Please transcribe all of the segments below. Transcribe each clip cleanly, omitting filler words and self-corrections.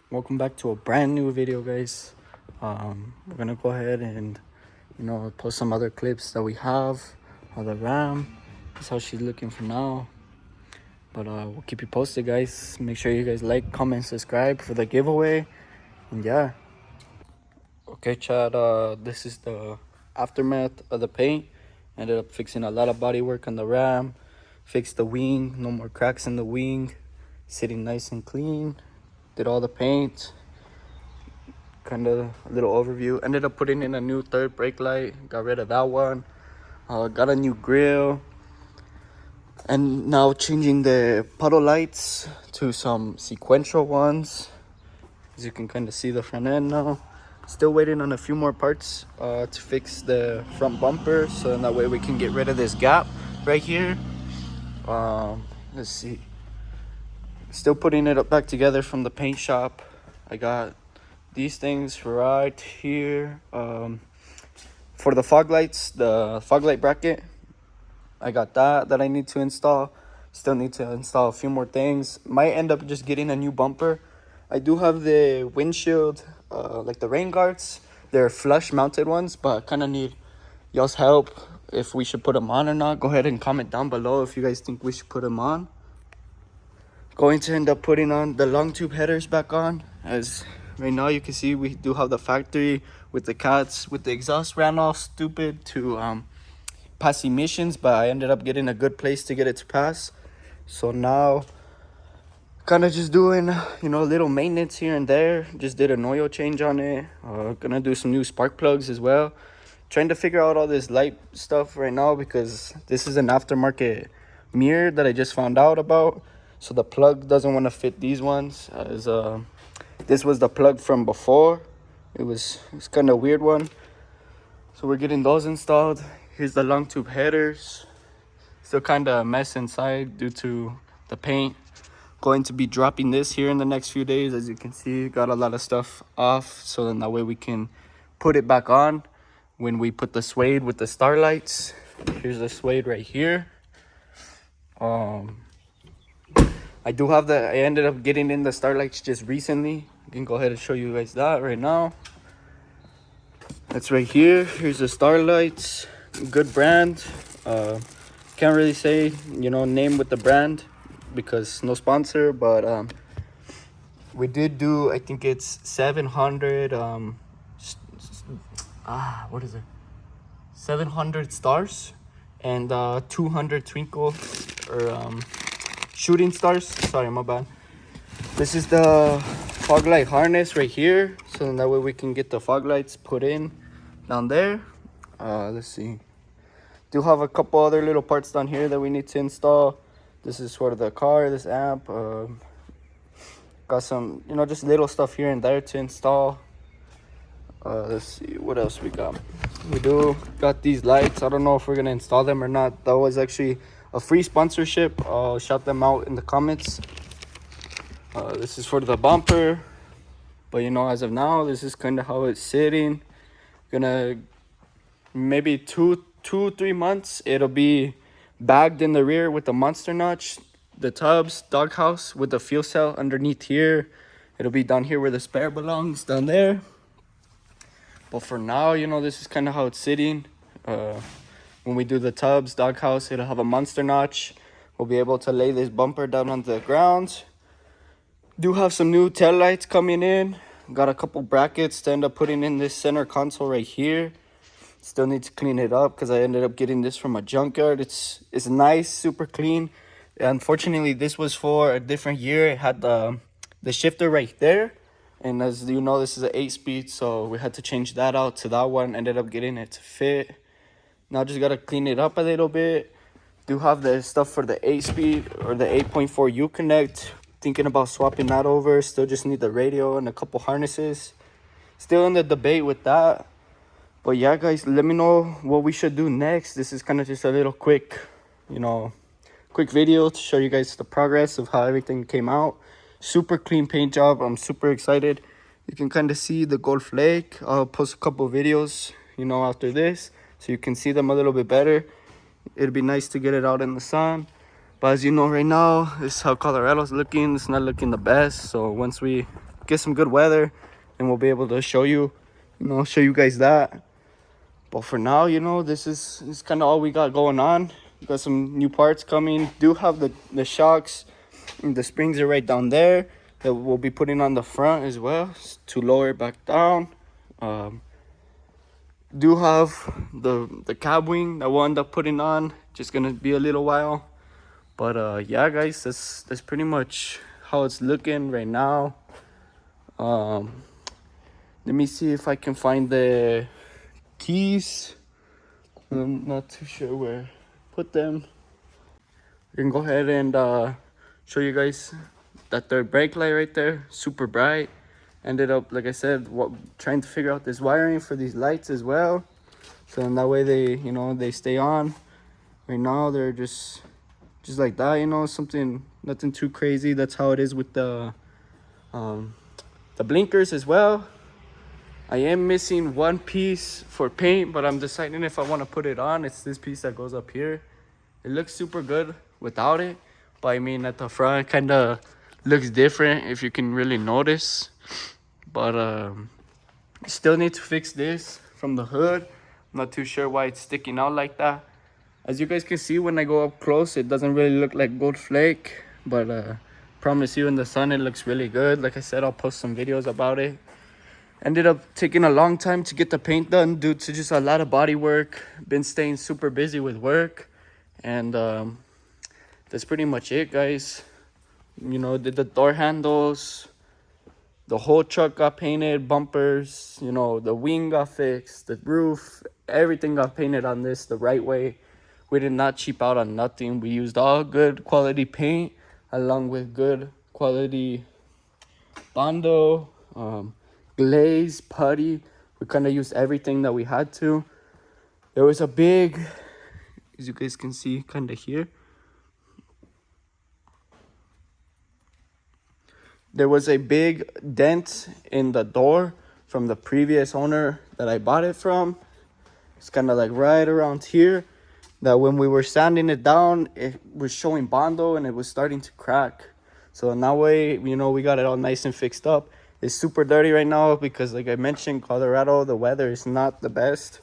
Welcome back to a brand new video, guys. We're gonna go ahead and post some other clips that we have of the ram. That's how she's looking for now, but we'll keep you posted, guys. Make sure you guys like, comment, subscribe for the giveaway, and yeah. Okay, Chad, this is the aftermath of the paint. Ended up fixing a lot of body work on the ram, fixed the wing, no more cracks in the wing, sitting nice and clean. Did all the paint, kind of a little overview. Ended up putting in a new third brake light, got rid of that one. Got a new grill, and now changing the puddle lights to some sequential ones. As you can kind of see the front end now. Still waiting on a few more parts to fix the front bumper, so that way we can get rid of this gap right here. Let's see. Still putting it up back together from the paint shop. I got these things right here. For the fog lights, the fog light bracket, I got that I need to install. Still need to install a few more things. Might end up just getting a new bumper. I do have the windshield, like the rain guards. They're flush mounted ones, but I kind of need y'all's help if we should put them on or not. Go ahead and comment down below if you guys think we should put them on. Going to end up putting on the long tube headers back on, as right now you can see we do have the factory with the cats, with the exhaust ran off stupid to pass emissions, but I ended up getting a good place to get it to pass. So now kind of just doing little maintenance here and there. Just did an oil change on it. Gonna do some new spark plugs as well. Trying to figure out all this light stuff right now, because this is an aftermarket mirror that I just found out about. So the plug doesn't want to fit these ones, as this was the plug from before. It's kind of weird one. So we're getting those installed. Here's the long tube headers. Still kind of a mess inside due to the paint. Going to be dropping this here in the next few days. As you can see, got a lot of stuff off, so then that way we can put it back on when we put the suede with the starlights. Here's the suede right here. I ended up getting in the starlights just recently. I can go ahead and show you guys that right now. That's right here. Here's the starlights. Good brand. Can't really say name with the brand because no sponsor, but we did do, I think it's 700 what is it, 700 stars and 200 twinkle or shooting stars. Sorry, my bad. This is the fog light harness right here, so that way we can get the fog lights put in down there. Let's see, do have a couple other little parts down here that we need to install. This is for the car, this amp. Got some just little stuff here and there to install. Let's see what else we got. We got these lights. I don't know if we're gonna install them or not. That was actually a free sponsorship. I'll shout them out in the comments. This is for the bumper, but as of now, this is kind of how it's sitting. Gonna maybe 2-3 months it'll be bagged in the rear with the monster notch, the tubs, doghouse with the fuel cell underneath here. It'll be down here where the spare belongs, down there. But for now, this is kind of how it's sitting. When we do the tubs, doghouse, it'll have a monster notch. We'll be able to lay this bumper down on the ground. Do have some new tail lights coming in. Got a couple brackets to end up putting in this center console right here. Still need to clean it up because I ended up getting this from a junkyard. It's nice, super clean. Unfortunately, this was for a different year. It had the shifter right there, and as you know, this is an 8-speed, so we had to change that out to that one. Ended up getting it to fit. Now just gotta clean it up a little bit. Do have the stuff for the 8-speed or the 8.4 U-Connect. Thinking about swapping that over. Still just need the radio and a couple harnesses. Still in the debate with that. But yeah, guys, let me know what we should do next. This is kind of just a little quick video to show you guys the progress of how everything came out. Super clean paint job. I'm super excited. You can kind of see the gold flake. I'll post a couple videos after this, so you can see them a little bit better. It'd be nice to get it out in the sun. But as you know, right now, this is how Colorado's looking. It's not looking the best. So once we get some good weather, and we'll be able to show you, show you guys that. But for now, this is kind of all we got going on. We got some new parts coming. Do have the shocks, and the springs are right down there that we'll be putting on the front as well to lower it back down. Do have the cab wing that we'll end up putting on. Just gonna be a little while. But yeah, guys, that's pretty much how it's looking right now. Let me see if I can find the keys. I'm not too sure where to put them. We can go ahead and show you guys that third brake light right there, super bright. Ended up, like I said, trying to figure out this wiring for these lights as well, so then that way they they stay on. Right now they're just like that, nothing too crazy. That's how it is with the blinkers as well. I am missing one piece for paint, but I'm deciding if I want to put it on. It's this piece that goes up here. It looks super good without it, but I mean at the front kind of looks different if you can really notice. But still need to fix this from the hood. I'm not too sure why it's sticking out like that. As you guys can see, when I go up close, it doesn't really look like gold flake, but promise you in the sun it looks really good. Like I said, I'll post some videos about it. Ended up taking a long time to get the paint done due to just a lot of body work. Been staying super busy with work, and that's pretty much it, guys. Did the door handles, the whole truck got painted, bumpers, the wing got fixed, the roof, everything got painted on this the right way. We did not cheap out on nothing. We used all good quality paint along with good quality Bondo, glaze, putty. We kind of used everything that we had to. There was a big, as you guys can see kind of here, there was a big dent in the door from the previous owner that I bought it from. It's kind of like right around here, that when we were sanding it down, it was showing Bondo and it was starting to crack. So in that way, we got it all nice and fixed up. It's super dirty right now because, like I mentioned, Colorado, the weather is not the best.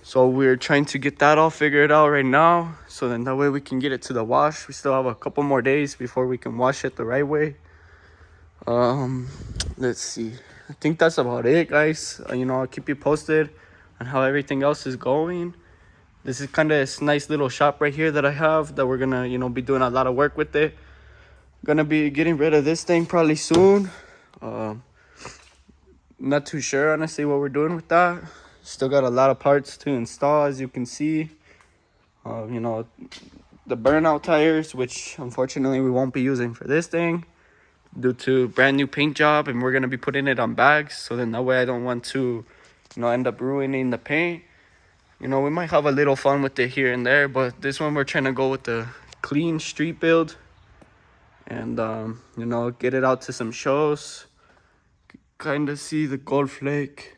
So we're trying to get that all figured out right now, so then that way we can get it to the wash. We still have a couple more days before we can wash it the right way. Let's see. I think that's about it, guys. I'll keep you posted on how everything else is going. This is kind of this nice little shop right here that I have that we're gonna, be doing a lot of work with it. Gonna be getting rid of this thing probably soon. Not too sure, honestly, what we're doing with that. Still got a lot of parts to install, as you can see. The burnout tires, which unfortunately we won't be using for this thing due to brand new paint job, and we're gonna be putting it on bags, so then that way I don't want to end up ruining the paint. We might have a little fun with it here and there, but this one we're trying to go with the clean street build and get it out to some shows, kind of see the gold flake.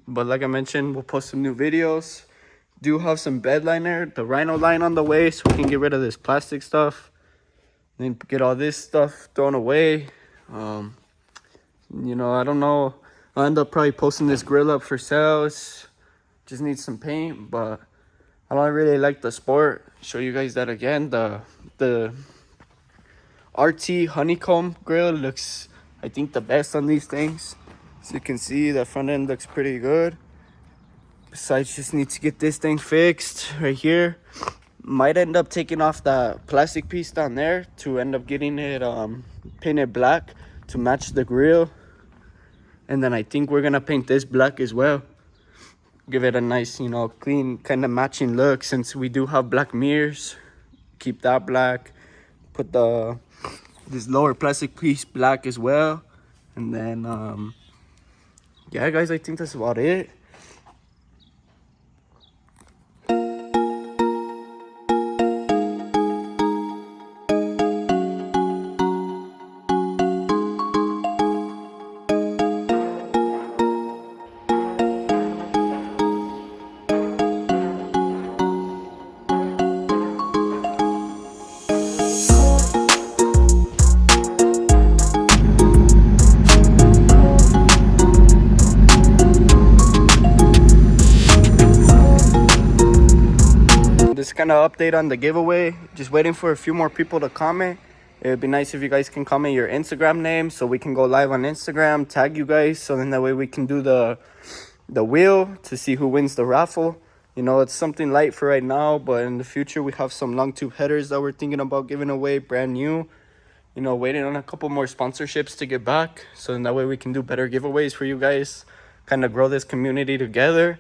But like I mentioned, we'll post some new videos. Do have some bed liner, the Rhino line on the way, so we can get rid of this plastic stuff. Then get all this stuff thrown away. I don't know. I'll end up probably posting this grill up for sales. Just need some paint, but I don't really like the sport. Show you guys that again. The RT honeycomb grill looks, I think, the best on these things. So you can see the front end looks pretty good. Besides, just need to get this thing fixed right here. Might end up taking off that plastic piece down there to end up getting it painted black to match the grill. And then I think we're gonna paint this black as well. Give it a nice, clean kind of matching look, since we do have black mirrors. Keep that black. Put this lower plastic piece black as well. And then yeah, guys, I think that's about it. this kind of update on the giveaway. Just waiting for a few more people to comment. It would be nice if you guys can comment your Instagram name so we can go live on Instagram, tag you guys, so then that way we can do the wheel to see who wins the raffle. You know, it's something light for right now, but in the future we have some long tube headers that we're thinking about giving away, brand new. You know, waiting on a couple more sponsorships to get back, so then that way we can do better giveaways for you guys, kind of grow this community together.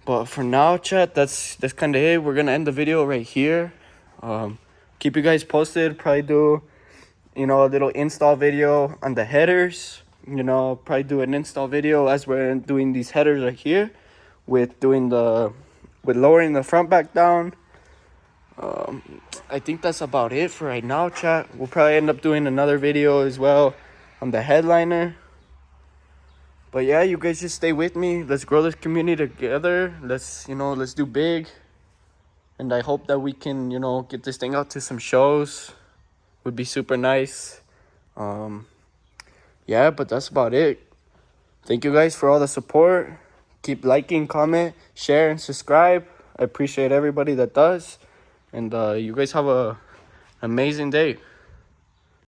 But for now, chat, that's kind of it. We're gonna end the video right here. Keep you guys posted. Probably do, you know, a little install video on the headers. You know, probably do an install video as we're doing these headers right here, with lowering the front back down. I think that's about it for right now, chat. We'll probably end up doing another video as well on the headliner. But yeah, you guys just stay with me. Let's grow this community together. Let's do big. And I hope that we can, you know, get this thing out to some shows. Would be super nice. Yeah, but that's about it. Thank you guys for all the support. Keep liking, comment, share, and subscribe. I appreciate everybody that does. And you guys have a amazing day.